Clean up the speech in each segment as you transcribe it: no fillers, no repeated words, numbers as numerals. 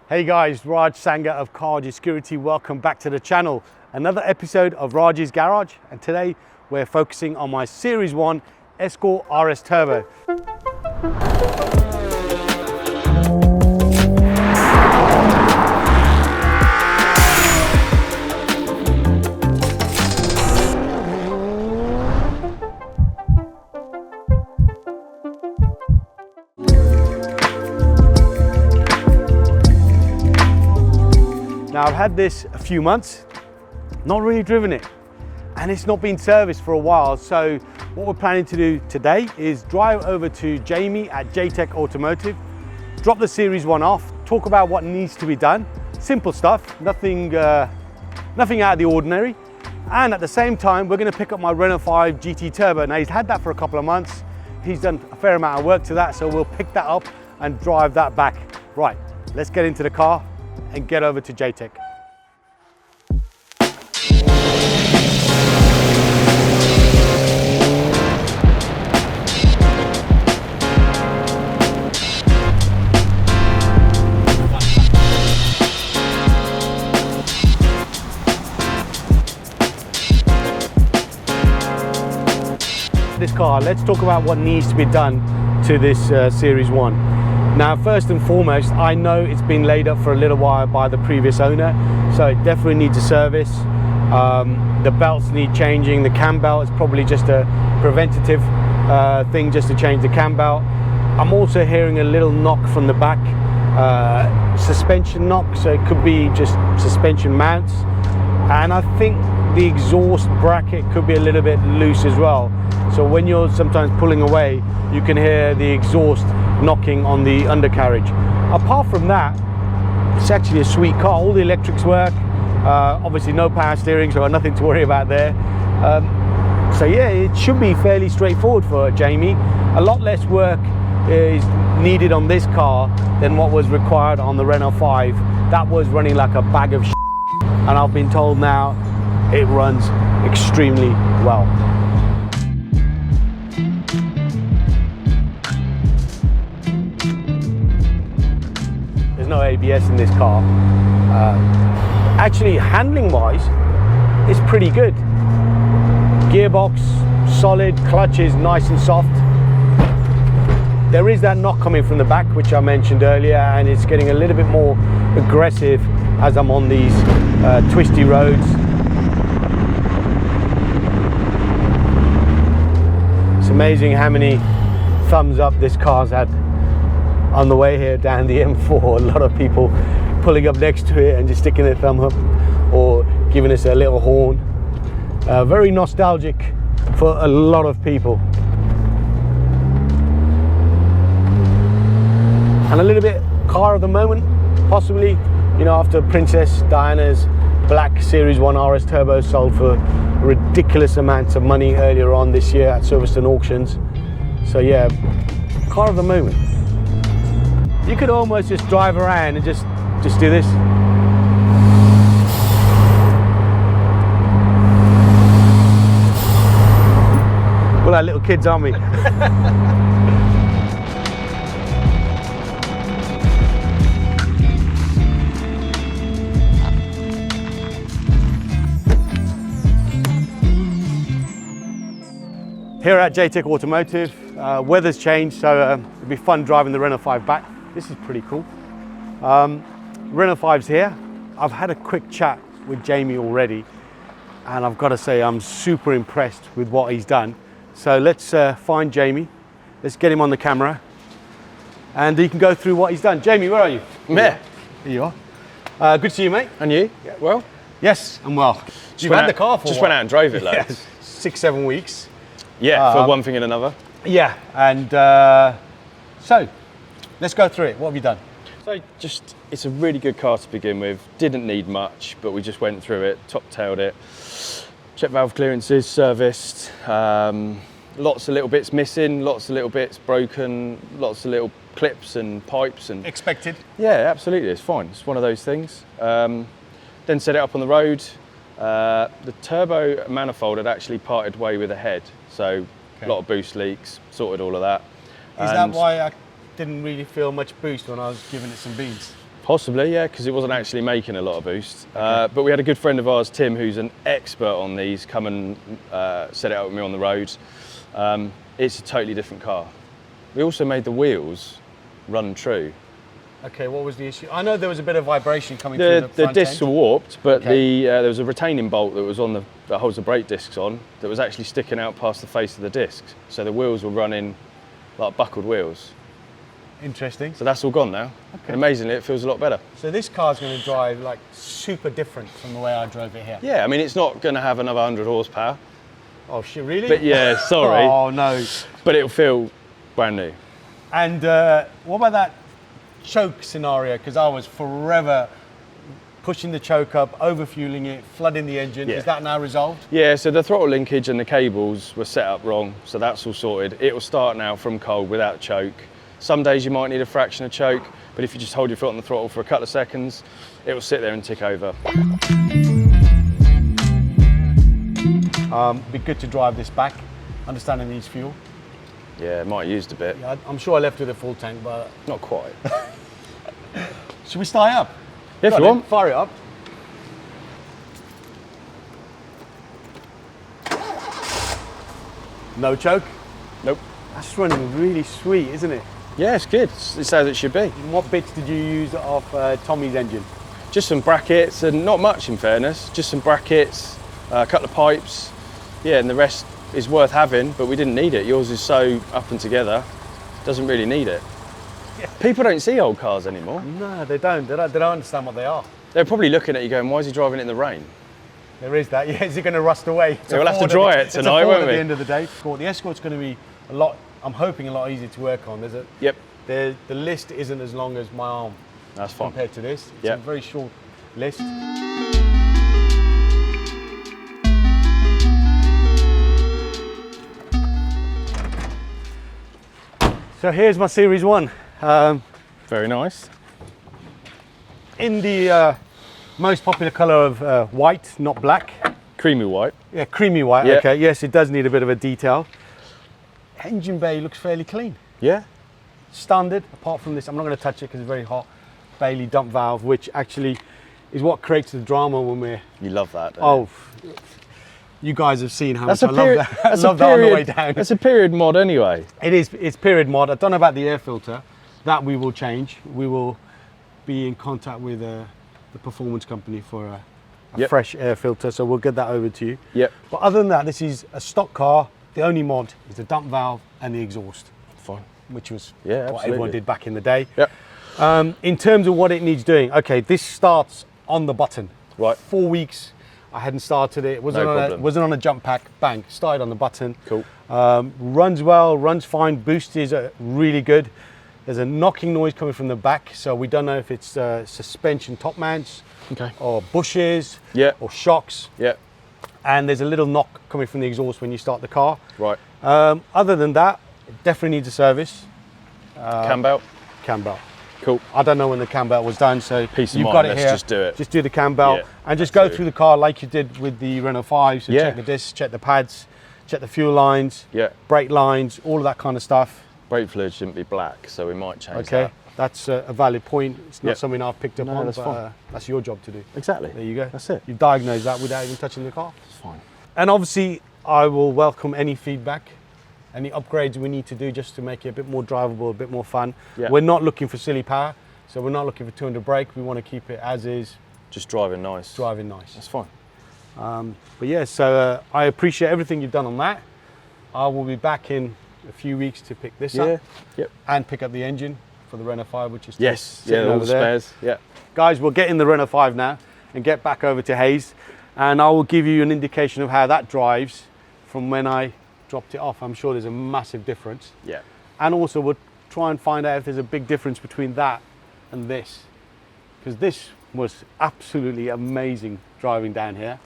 Hey guys, Raj Sangha of Carji Security. Welcome back to the channel. Another episode of Raj's Garage, and today we're focusing on my Series 1 Escort RS Turbo. Now I've had this a few months, not really driven it, and it's not been serviced for a while. So what we're planning to do today is drive over to Jamie at Jtech Automotive, drop the Series 1 off, talk about what needs to be done, simple stuff, nothing out of the ordinary. And at the same time, we're going to pick up my Renault GT Turbo. Now he's had that for a couple of months. He's done a fair amount of work to that, so we'll pick that up and drive that back. Right, let's get into the car and get over to Jtech. This car, let's talk about what needs to be done to this Series 1. Now, first and foremost, I know it's been laid up for a little while by the previous owner, so it definitely needs a service. The belts need changing. The cam belt is probably just a preventative thing, just to change the cam belt. I'm also hearing a little knock from the back, suspension knock, so it could be just suspension mounts. And I think the exhaust bracket could be a little bit loose as well. So when you're sometimes pulling away, you can hear the exhaust knocking on the undercarriage. Apart from that, it's actually a sweet car. All the electrics work. Obviously no power steering, so I've nothing to worry about there. So yeah, it should be fairly straightforward for Jamie. A lot less work is needed on this car than what was required on the Renault 5. That was running like a bag of shit, and I've been told now it runs extremely well. No ABS in this car. Actually, handling wise, it's pretty good. Gearbox solid, clutch is nice and soft. There is that knock coming from the back, which I mentioned earlier, and it's getting a little bit more aggressive as I'm on these twisty roads. It's amazing how many thumbs up this car's had on the way here down the M4. A lot of people pulling up next to it and just sticking their thumb up or giving us a little horn. Very nostalgic for a lot of people. And a little bit car of the moment, possibly, you know, after Princess Diana's black Series 1 RS Turbo sold for ridiculous amounts of money earlier on this year at Silverstone auctions. So yeah, car of the moment. You could almost just drive around and just do this. We're like little kids, aren't we? Here at Jtech Automotive, weather's changed, so it'll be fun driving the Renault 5 back. This is pretty cool. Renault 5's here. I've had a quick chat with Jamie already, and I've got to say I'm super impressed with what he's done. So let's find Jamie. Let's get him on the camera, and he can go through what he's done. Jamie, where are you? I'm here. Here you are. Good to see you, mate. And you? Yeah. Well? Yes, I'm well. You've had the car for just went out and drove it, like. Yes, 6-7 weeks. Yeah, for one thing and another. Yeah, and so let's go through it. What have you done? So it's a really good car to begin with. Didn't need much, but we just went through it, top-tailed it. Check valve clearances, serviced. Lots of little bits missing, lots of little bits broken, lots of little clips and pipes. And Expected? Yeah, absolutely, it's fine. It's one of those things. Then set it up on the road. The turbo manifold had actually parted way with the head, so a lot of boost leaks, sorted all of that. Is that why I didn't really feel much boost when I was giving it some beans? Possibly, yeah, because it wasn't actually making a lot of boost. But we had a good friend of ours, Tim, who's an expert on these, come and set it up with me on the road. It's a totally different car. We also made the wheels run true. Okay, what was the issue? I know there was a bit of vibration coming through the front discs end. were warped, but there was a retaining bolt that was on that holds the brake discs on that was actually sticking out past the face of the discs. So the wheels were running like buckled wheels. Interesting. So that's all gone now. Okay. And amazingly, it feels a lot better. So this car's going to drive like super different from the way I drove it here. Yeah, I mean, it's not going to have another 100 horsepower. Oh shit, really? But yeah, sorry. Oh no. But it'll feel brand new. And what about that choke scenario? Because I was forever pushing the choke up, over-fueling it, flooding the engine. Yeah. Is that now resolved? Yeah, so the throttle linkage and the cables were set up wrong, so that's all sorted. It will start now from cold without choke. Some days you might need a fraction of choke, but if you just hold your foot on the throttle for a couple of seconds, it will sit there and tick over. Be good to drive this back, understanding it needs fuel. Yeah, might have used a bit. Yeah, I'm sure I left with a full tank, but... Not quite. Should we start up? If you want. Fire it up. No choke? Nope. That's running really sweet, isn't it? Yeah, it's good. It's as it should be. And what bits did you use off Tommy's engine? Just some brackets, and not much in fairness. Just some brackets, a couple of pipes. Yeah, and the rest is worth having, but we didn't need it. Yours is so up and together, doesn't really need it. Yeah. People don't see old cars anymore. No, they don't. They don't understand what they are. They're probably looking at you going, why is he driving it in the rain? There is that. Yeah, is it going to rust away? So we'll have to dry it tonight, won't we? At the end of the day. The Escort's going to be a lot, I'm hoping a lot easier to work on. Yep. The list isn't as long as my arm. That's fine. Compared to this. It's a very short list. So here's my Series 1. Very nice. In the most popular colour of white, not black. Creamy white. Yeah, creamy white, yeah. Okay. Yes, it does need a bit of a detail. Engine bay looks fairly clean. Yeah. Standard, apart from this, I'm not going to touch it because it's very hot. Bailey dump valve, which actually is what creates the drama when we're... You love that, don't you? You guys have seen how much I love that. I love that on the way down. That's a period mod anyway. It is, it's period mod. I don't know about the air filter. That we will change. We will be in contact with the performance company for a fresh air filter, so we'll get that over to you. Yep. But other than that, this is a stock car. The only mod is the dump valve and the exhaust. Fine. Which was what everyone did back in the day. Yep. In terms of what it needs doing, okay, this starts on the button. Right. 4 weeks, I hadn't started it. It wasn't on a jump pack. Bang, started on the button. Cool. Runs well, runs fine. Boost is really good. There's a knocking noise coming from the back, so we don't know if it's suspension top mounts, or bushes, or shocks. Yeah. And there's a little knock coming from the exhaust when you start the car. Right. Other than that, it definitely needs a service. Cam belt? Cam belt. Cool. I don't know when the cam belt was done, so Peace of you've mind, got it let's here. just do it. Just do the cam belt and just go through the car like you did with the Renault 5. So check the discs, check the pads, check the fuel lines, brake lines, all of that kind of stuff. Brake fluid shouldn't be black, so we might change that. Okay, that's a valid point. It's not something I've picked up on, that's but that's your job to do. Exactly. There you go. That's it. You've diagnosed that without even touching the car. It's fine. And obviously, I will welcome any feedback, any upgrades we need to do just to make it a bit more drivable, a bit more fun. Yeah. We're not looking for silly power, so we're not looking for 200 brake. We want to keep it as is. Just driving nice. Driving nice. That's fine. But yeah, so I appreciate everything you've done on that. I will be back in a few weeks to pick this up and pick up the engine for the Renault 5, which is sitting all over the there. spares. Yeah. Guys, we'll get in the Renault 5 now and get back over to Hayes, and I will give you an indication of how that drives from when I dropped it off. I'm sure there's a massive difference. Yeah. And also we'll try and find out if there's a big difference between that and this, because this was absolutely amazing driving down here.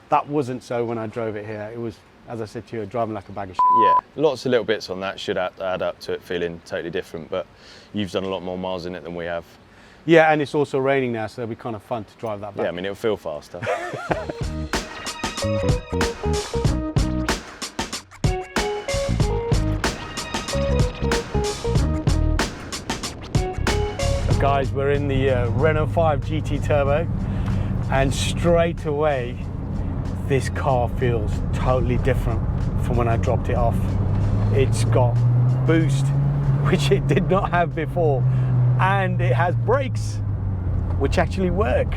That wasn't so when I drove it here. It was, as I said to you, driving like a bag of shit. Yeah, lots of little bits on that should add up to it feeling totally different, but you've done a lot more miles in it than we have. Yeah, and it's also raining now, so it'll be kind of fun to drive that back. Yeah, I mean, it'll feel faster. guys, we're in the Renault 5 GT Turbo, and straight away this car feels totally different from when I dropped it off. It's got boost, which it did not have before, and it has brakes which actually work.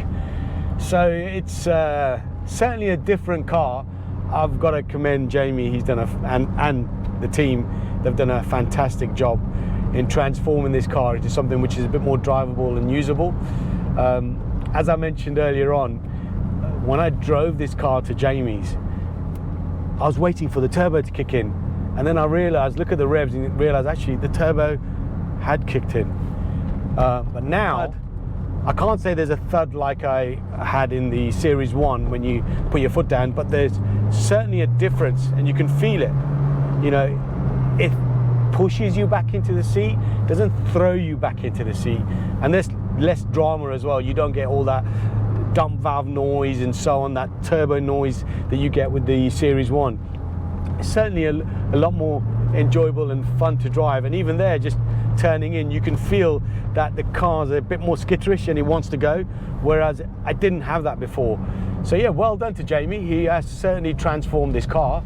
So it's certainly a different car. I've got to commend Jamie. He's done and the team, they've done a fantastic job in transforming this car into something which is a bit more drivable and usable. As I mentioned earlier on, when I drove this car to Jamie's, I was waiting for the turbo to kick in, and then I realized, look at the revs, and realized actually the turbo had kicked in. But now I can't say there's a thud like I had in the Series 1 when you put your foot down, but there's certainly a difference, and you can feel it. You know, it pushes you back into the seat, doesn't throw you back into the seat, and there's less drama as well. You don't get all that dump valve noise and so on, that turbo noise that you get with the Series 1. It's certainly a lot more enjoyable and fun to drive, and even there, just turning in, you can feel that the car's a bit more skitterish and it wants to go, whereas I didn't have that before. So yeah, well done to Jamie. He has certainly transformed this car.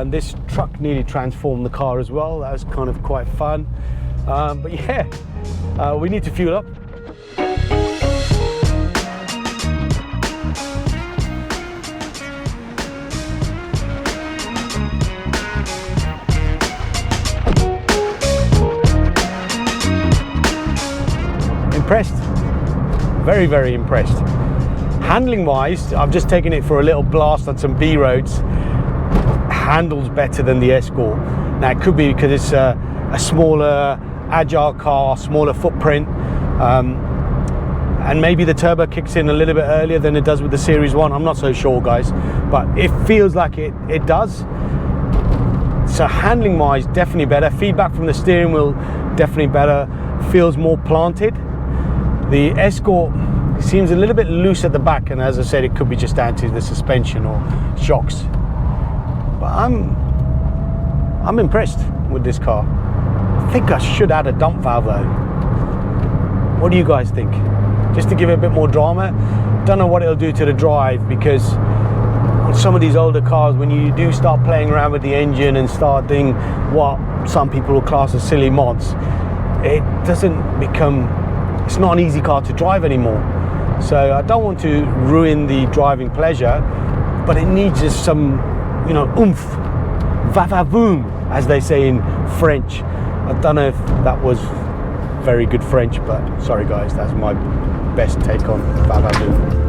This truck nearly transformed the car as well. That was kind of quite fun. But yeah, we need to fuel up. Impressed, very, very impressed. Handling wise, I've just taken it for a little blast on some B roads. Handles better than the Escort. Now it could be because it's a smaller, agile car, smaller footprint, and maybe the turbo kicks in a little bit earlier than it does with the Series 1. I'm not so sure, guys, but it feels like it does. So handling wise, definitely better. Feedback from the steering wheel, definitely better. Feels more planted. The Escort seems a little bit loose at the back, and as I said, it could be just down to the suspension or shocks. But I'm impressed with this car. I think I should add a dump valve though. What do you guys think? Just to give it a bit more drama. Don't know what it'll do to the drive, because on some of these older cars, when you do start playing around with the engine and start doing what some people will class as silly mods, it doesn't become, it's not an easy car to drive anymore. So I don't want to ruin the driving pleasure, but it needs just some, you know, oomph, va-va-voom, as they say in French. I don't know if that was very good French, but sorry guys, that's my best take on va-va-voom.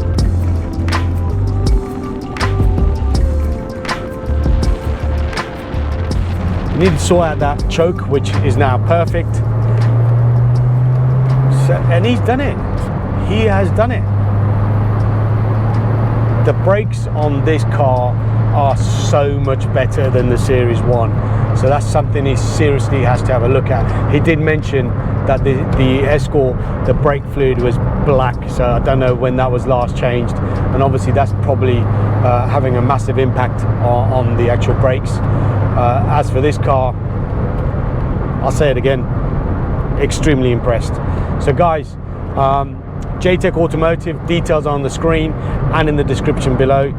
You need to sort out that choke, which is now perfect. So, and he's done it. He has done it. The brakes on this car are so much better than the Series 1. So that's something he seriously has to have a look at. He did mention that the Escort, the brake fluid was black, so I don't know when that was last changed. And obviously that's probably having a massive impact on the actual brakes. As for this car, I'll say it again, extremely impressed. So guys, Jtech Automotive, details on the screen and in the description below.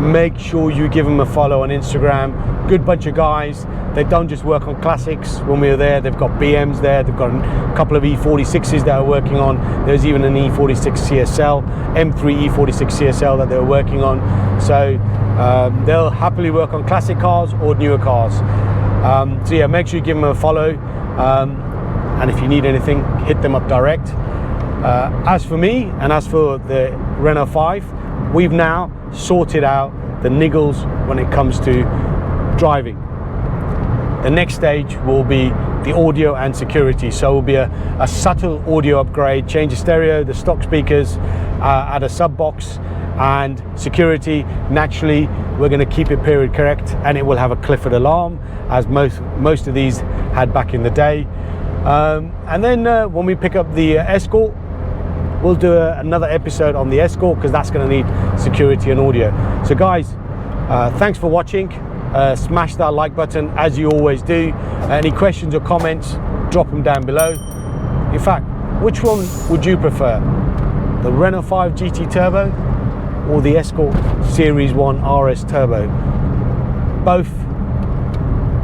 Make sure you give them a follow on Instagram. Good bunch of guys. They don't just work on classics. When we were there, they've got BMs there, they've got a couple of E46s that are working on. There's even an E46 CSL, M3 E46 CSL that they're working on. So they'll happily work on classic cars or newer cars. So yeah, make sure you give them a follow. And if you need anything, hit them up direct. As for me, and as for the Renault 5, we've now sorted out the niggles when it comes to driving. The next stage will be the audio and security. So it will be a subtle audio upgrade, change the stereo, the stock speakers, add a sub box, and security. Naturally, we're going to keep it period correct, and it will have a Clifford alarm, as most of these had back in the day. And then when we pick up the Escort, we'll do another episode on the Escort, because that's going to need security and audio. So guys, thanks for watching. Smash that like button as you always do. Any questions or comments, drop them down below. In fact, Which one would you prefer? The Renault 5 GT Turbo or the Escort Series 1 RS Turbo? Both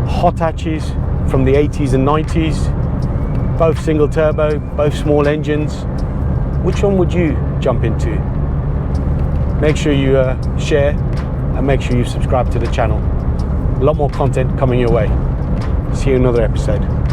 hot hatches from the 80s and 90s, both single turbo, both small engines. Which one would you jump into? Make sure you share and make sure you subscribe to the channel. A lot more content coming your way. See you in another episode.